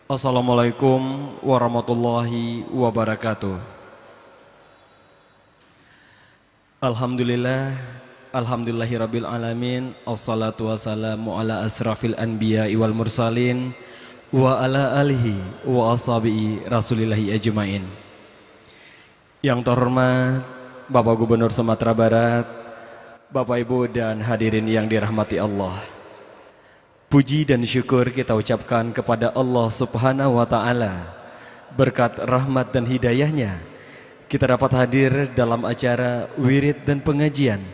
Assalamualaikum warahmatullahi wabarakatuh. Alhamdulillah, alhamdulillahirabbil alamin. Assalatu wassalamu ala asrafil anbiya'i wal mursalin wa ala alihi wa ashabihi rasulillahi ajmain. Yang terhormat Bapak Gubernur Sumatera Barat, Bapak Ibu dan hadirin yang dirahmati Allah. Puji dan syukur kita ucapkan kepada Allah Subhanahu wa Ta'ala. Berkat rahmat dan hidayahnya, kita dapat hadir dalam acara wirid dan pengajian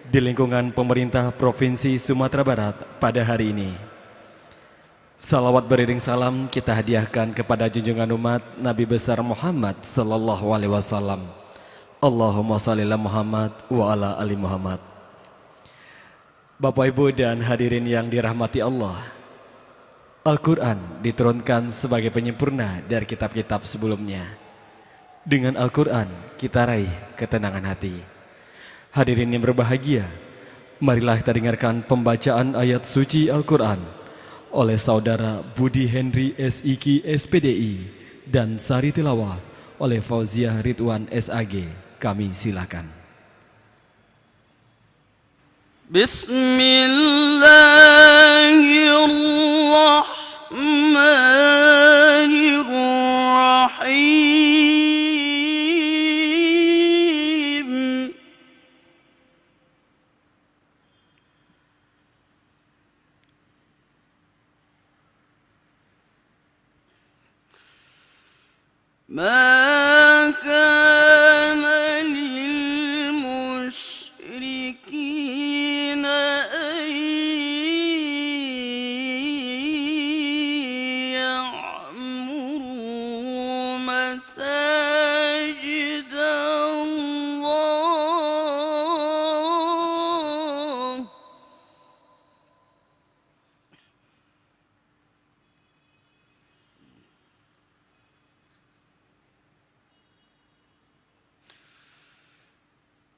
di lingkungan pemerintah Provinsi Sumatera Barat pada hari ini. Salawat beriring salam kita hadiahkan kepada junjungan umat Nabi besar Muhammad sallallahu alaihi wasallam. Allahumma shalli ala Muhammad wa ala ali Muhammad. Bapak Ibu dan hadirin yang dirahmati Allah, Al-Quran diturunkan sebagai penyempurna dari kitab-kitab sebelumnya. Dengan Al-Quran kita raih ketenangan hati. Hadirin yang berbahagia, marilah kita dengarkan pembacaan ayat suci Al-Quran oleh Saudara Budi Henry SIK SPDI dan Sari Tilawah oleh Fauziah Ridwan SAG. Kami silakan. Bismillahirrahmanirrahim. Ma kana lil musyrikin an ya'muru masajid Allah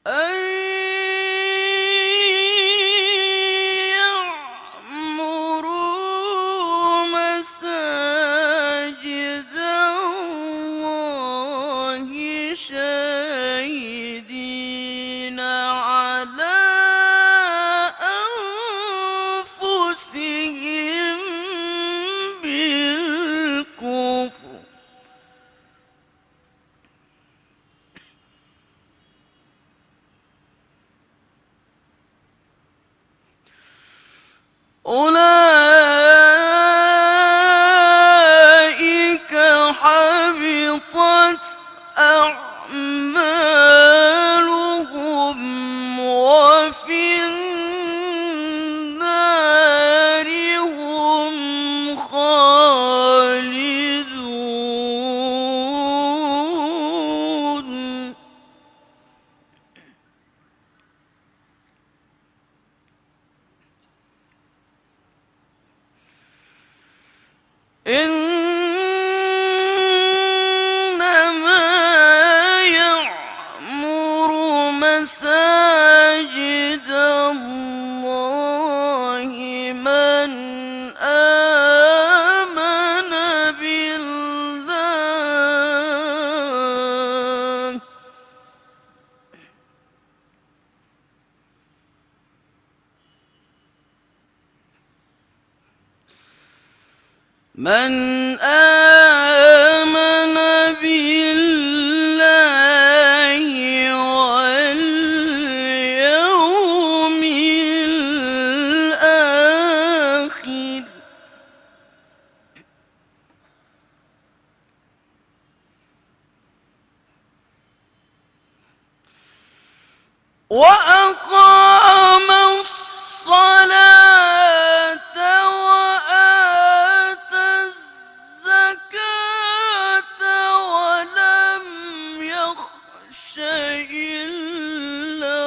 أن يعمروا مساجد الله شاهدين على أنفسهم بالكفر أولئك حبطت أعمالهم وفي النار هم خالدون إنما يعمر مساجد الله من آمن بالله من آمن بالله واليوم الآخر وأقام الصلاة وآتى الزكاة ولم يخش إلا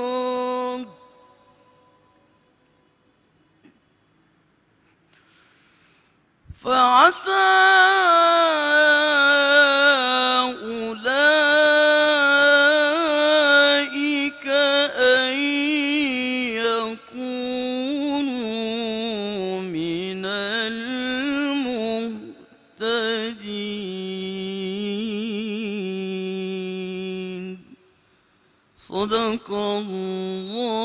الله فعسى أولئك أن يكونوا صدق الله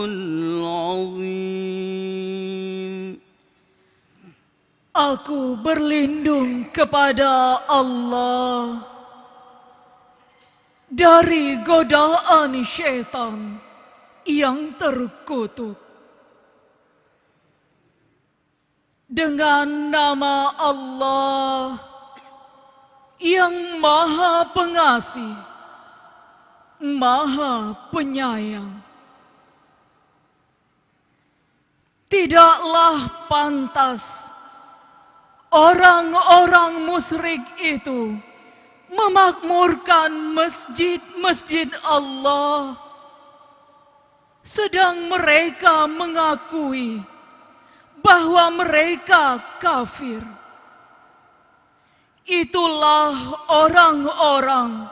العظيم. Aku berlindung kepada Allah dari godaan syaitan yang terkutuk. Dengan nama Allah yang Maha Pengasih, Maha Penyayang. Tidaklah pantas orang-orang musyrik itu memakmurkan masjid-masjid Allah, sedang mereka mengakui bahwa mereka kafir. Itulah orang-orang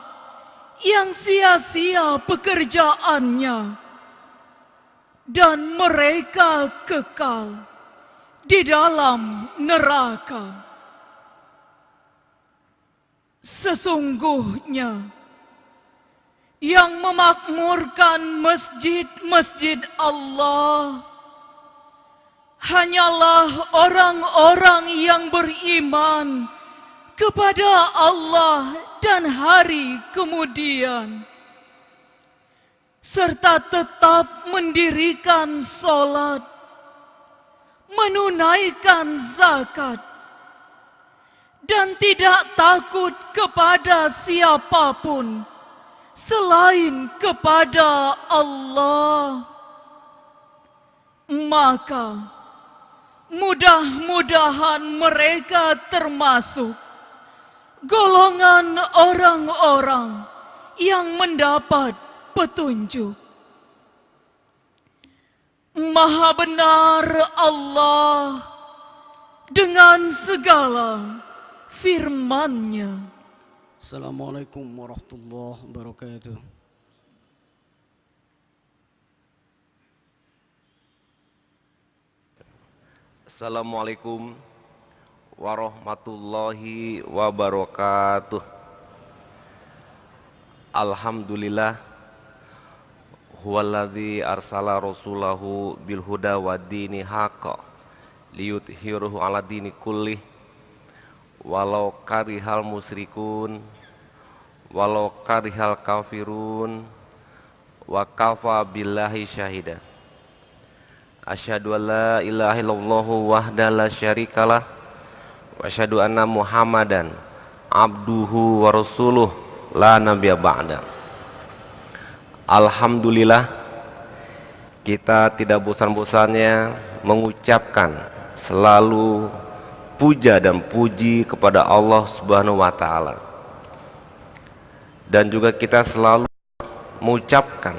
yang sia-sia pekerjaannya dan mereka kekal di dalam neraka. Sesungguhnya yang memakmurkan masjid-masjid Allah hanyalah orang-orang yang beriman kepada Allah dan hari kemudian, serta tetap mendirikan sholat, menunaikan zakat, dan tidak takut kepada siapapun selain kepada Allah. Maka mudah-mudahan mereka termasuk golongan orang-orang yang mendapat petunjuk. Maha benar Allah dengan segala firman-Nya. Assalamualaikum warahmatullahi wabarakatuh. Assalamualaikum warahmatullahi wabarakatuh. Alhamdulillah huwaladzi arsala rasulahu bil huda wa dini haqqa liyudhhirahu ala dini kullih walau karihal musyrikun walau karihal kafirun wa kafa billahi syahida. Asyhadu an la ilaha illallah wahdahu la syarikalah wa asyhadu anna Muhammadan abduhu wa rasuluh la nabiyya ba'da. Alhamdulillah, kita tidak bosan-bosannya mengucapkan selalu puja dan puji kepada Allah Subhanahu wa taala. Dan juga kita selalu mengucapkan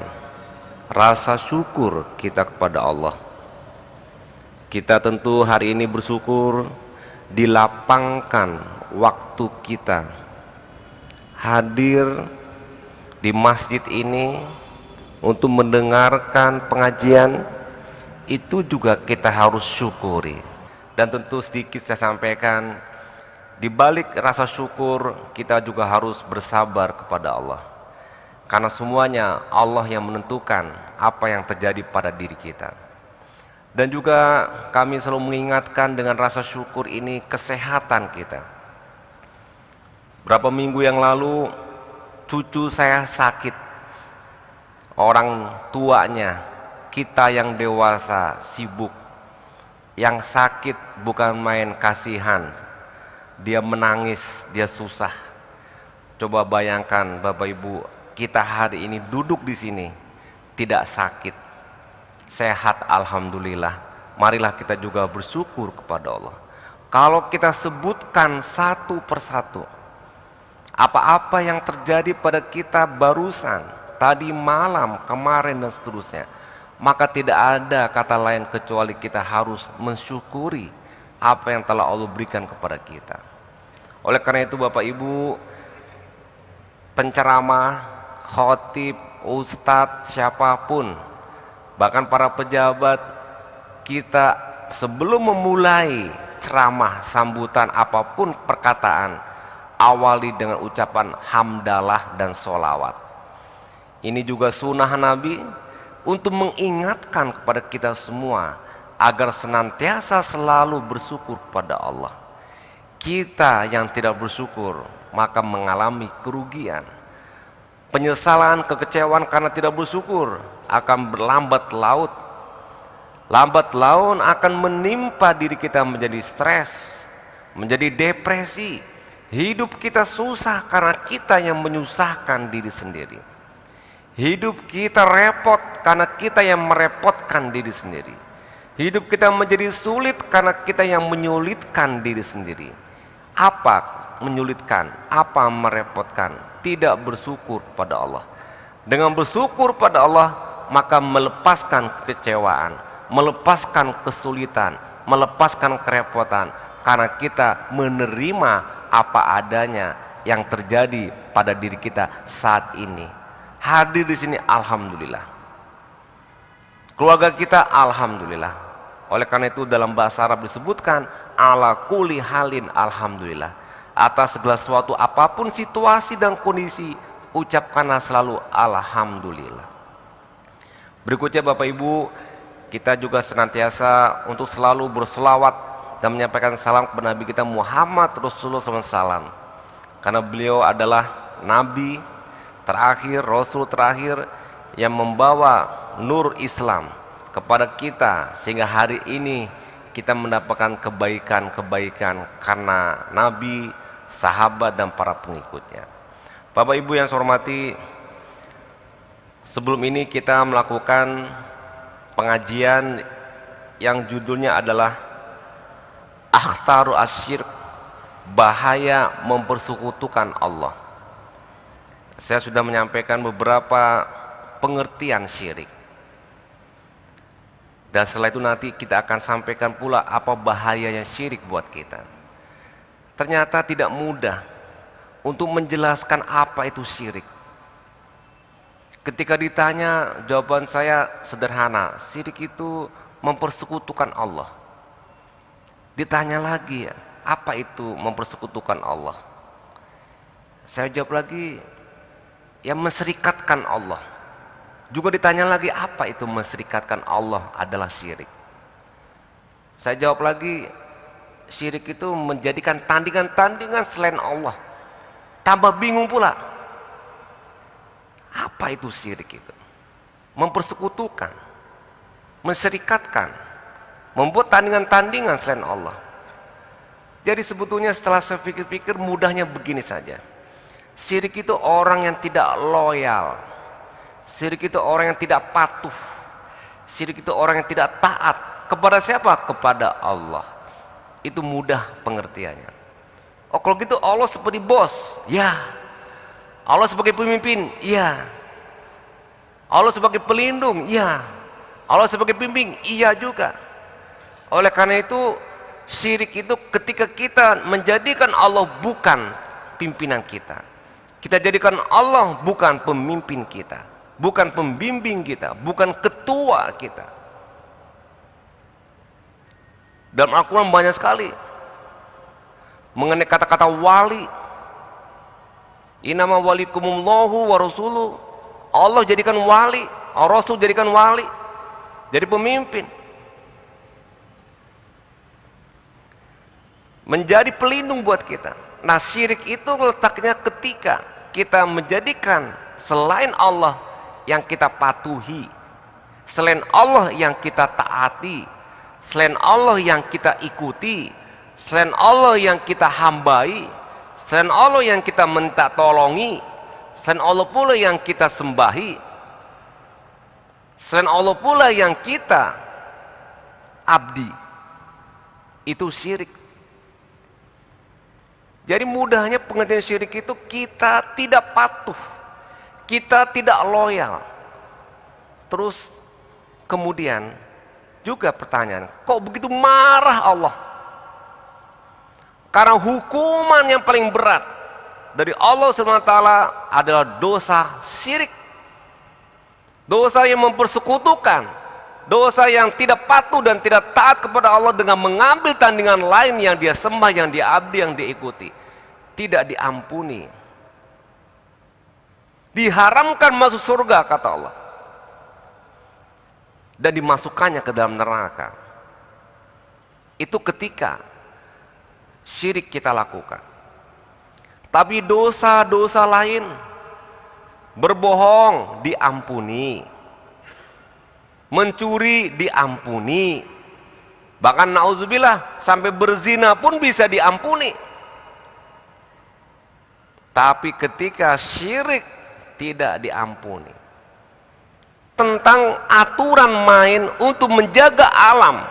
rasa syukur kita kepada Allah. Kita tentu hari ini bersyukur dilapangkan waktu kita hadir di masjid ini untuk mendengarkan pengajian. Itu juga kita harus syukuri. Dan tentu sedikit saya sampaikan, di balik rasa syukur kita juga harus bersabar kepada Allah, karena semuanya Allah yang menentukan apa yang terjadi pada diri kita. Dan juga kami selalu mengingatkan dengan rasa syukur ini kesehatan kita. Berapa minggu yang lalu cucu saya sakit, orang tuanya, kita yang dewasa sibuk, yang sakit bukan main kasihan, dia menangis, dia susah. Coba bayangkan Bapak Ibu, kita hari ini duduk di sini tidak sakit, sehat alhamdulillah. Marilah kita juga bersyukur kepada Allah. Kalau kita sebutkan satu persatu apa-apa yang terjadi pada kita barusan, tadi malam, kemarin dan seterusnya, maka tidak ada kata lain kecuali kita harus mensyukuri apa yang telah Allah berikan kepada kita. Oleh karena itu Bapak Ibu, penceramah, khotib, ustadz, siapapun, bahkan para pejabat, kita sebelum memulai ceramah, sambutan, apapun perkataan, awali dengan ucapan hamdalah dan sholawat. Ini juga sunnah Nabi untuk mengingatkan kepada kita semua agar senantiasa selalu bersyukur pada Allah. Kita yang tidak bersyukur maka mengalami kerugian. Penyesalan, kekecewaan karena tidak bersyukur akan berlambat laut. Lambat laun akan menimpa diri kita menjadi stres, menjadi depresi. Hidup kita susah karena kita yang menyusahkan diri sendiri. Hidup kita repot karena kita yang merepotkan diri sendiri. Hidup kita menjadi sulit karena kita yang menyulitkan diri sendiri. Apa menyulitkan? Apa merepotkan? Tidak bersyukur pada Allah. Dengan bersyukur pada Allah, maka melepaskan kekecewaan, melepaskan kesulitan, melepaskan kerepotan, karena kita menerima apa adanya yang terjadi pada diri kita saat ini. Hadir di sini, alhamdulillah. Keluarga kita, alhamdulillah. Oleh karena itu dalam bahasa Arab disebutkan ala kulli halin alhamdulillah. Atas segala sesuatu apapun situasi dan kondisi, ucapkanlah selalu alhamdulillah. Berikutnya Bapak Ibu, kita juga senantiasa untuk selalu berselawat dan menyampaikan salam kepada Nabi kita Muhammad Rasulullah SAW. Karena beliau adalah Nabi terakhir, Rasul terakhir yang membawa nur Islam kepada kita, sehingga hari ini kita mendapatkan kebaikan-kebaikan karena Nabi, sahabat dan para pengikutnya. Bapak Ibu yang saya hormati, sebelum ini kita melakukan pengajian yang judulnya adalah Akhtaru Asyirk, bahaya mempersekutukan Allah. Saya sudah menyampaikan beberapa pengertian syirik. Dan setelah itu nanti kita akan sampaikan pula apa bahayanya syirik buat kita. Ternyata tidak mudah untuk menjelaskan apa itu syirik. Ketika ditanya, jawaban saya sederhana, syirik itu mempersekutukan Allah. Ditanya lagi, apa itu mempersekutukan Allah? Saya jawab lagi, yang menserikatkan Allah. Juga ditanya lagi, apa itu menserikatkan Allah adalah syirik. Saya jawab lagi, syirik itu menjadikan tandingan-tandingan selain Allah. Tambah bingung pula, apa itu syirik itu? Mempersekutukan, menserikatkan, membuat tandingan-tandingan selain Allah. Jadi sebetulnya setelah saya pikir-pikir, mudahnya begini saja. Syirik itu orang yang tidak loyal. Syirik itu orang yang tidak patuh. Syirik itu orang yang tidak taat. Kepada siapa? Kepada Allah. Itu mudah pengertiannya. Oh kalau gitu Allah seperti bos? Ya. Allah sebagai pemimpin? Ya. Allah sebagai pelindung? Ya. Allah sebagai pembimbing? Iya juga. Oleh karena itu syirik itu ketika kita menjadikan Allah bukan pimpinan kita. Kita jadikan Allah bukan pemimpin kita, bukan pembimbing kita, bukan ketua kita. Dalam Al-Quran banyak sekali mengenai kata-kata wali. Innama walikumullahu wa rasuluh. Allah jadikan wali, Rasul jadikan wali, jadi pemimpin, menjadi pelindung buat kita. Nah syirik itu letaknya ketika kita menjadikan selain Allah yang kita patuhi, selain Allah yang kita taati, selain Allah yang kita ikuti, selain Allah yang kita hambai, selain Allah yang kita minta tolongi, selain Allah pula yang kita sembahi, selain Allah pula yang kita abdi. Itu syirik. Jadi mudahnya pengertian syirik itu kita tidak patuh, kita tidak loyal. Terus kemudian juga pertanyaan, kok begitu marah Allah? Karena hukuman yang paling berat dari Allah SWT adalah dosa syirik. Dosa yang mempersekutukan, dosa yang tidak patuh dan tidak taat kepada Allah dengan mengambil tandingan lain yang dia sembah, yang dia abdi, yang dia ikuti. Tidak diampuni. diharamkan masuk surga kata Allah, dan dimasukkannya ke dalam neraka. Itu ketika syirik kita lakukan. Tapi dosa-dosa lain, berbohong diampuni, mencuri diampuni, bahkan nauzubillah sampai berzina pun bisa diampuni. Tapi ketika syirik tidak diampuni. Tentang aturan main untuk menjaga alam,